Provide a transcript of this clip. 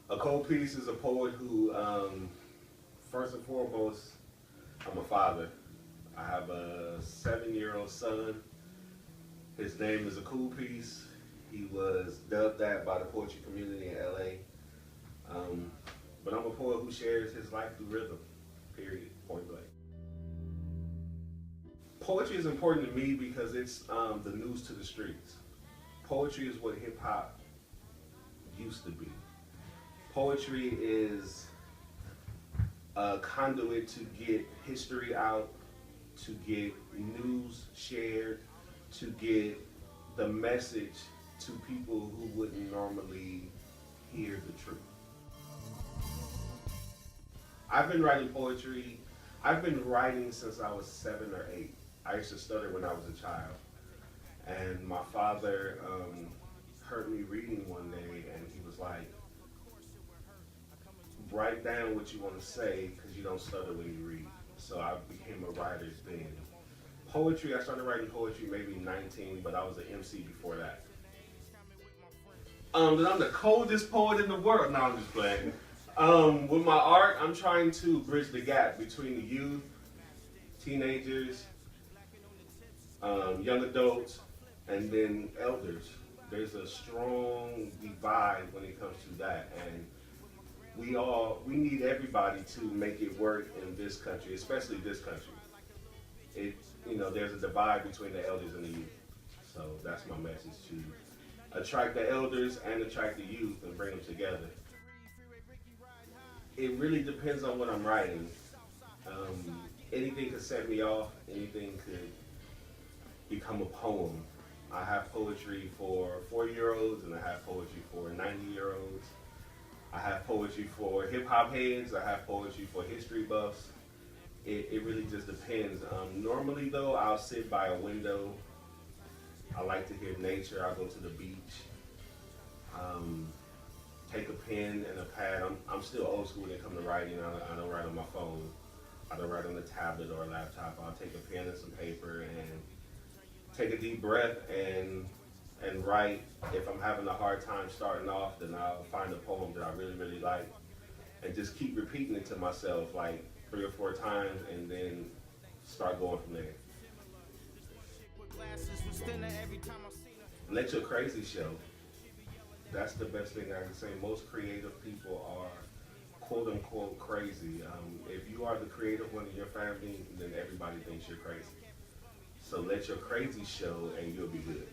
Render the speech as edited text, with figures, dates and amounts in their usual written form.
A Kold Piece is a poet who, first and foremost, I'm a father. I have a 7-year-old son. His name is a Kold Piece. He was dubbed that by the poetry community in LA. Um, but I'm a poet who shares his life through rhythm, period, point blank. Poetry is important to me because it's the news to the streets. Poetry is what hip hop used to be. Poetry is a conduit to get history out, to get news shared, to get the message to people who wouldn't normally hear the truth. I've been writing poetry. I've been writing since I was 7 or 8. I used to stutter when I was a child. And my father heard me reading one day and he was like, write down what you want to say because you don't stutter when you read. So I became a writer then. Poetry, I started writing poetry maybe 19, but I was an MC before that. That I'm the coldest poet in the world. No, I'm just playing. With my art, I'm trying to bridge the gap between the youth, teenagers, young adults, and then elders. There's a strong divide when it comes to that, and we need everybody to make it work in this country, especially this country. There's a divide between the elders and the youth. So that's my message, to attract the elders and attract the youth and bring them together. It really depends on what I'm writing. Anything could set me off. Anything could become a poem. I have poetry for 4-year-olds and I have poetry for 90-year-olds. I have poetry for hip-hop heads. I have poetry for history buffs. It really just depends. Normally, though, I'll sit by a window. I like to hear nature. I'll go to the beach. Take a pen and a pad. I'm still old school when it comes to writing. I don't write on my phone. I don't write on a tablet or a laptop. I'll take a pen and some paper and take a deep breath and write. If I'm having a hard time starting off, then I'll find a poem that I really, really like and just keep repeating it to myself like 3 or 4 times and then start going from there. Let your crazy show. That's the best thing I can say. Most creative people are quote unquote crazy. If you are the creative one in your family, then everybody thinks you're crazy. So let your crazy show and you'll be good.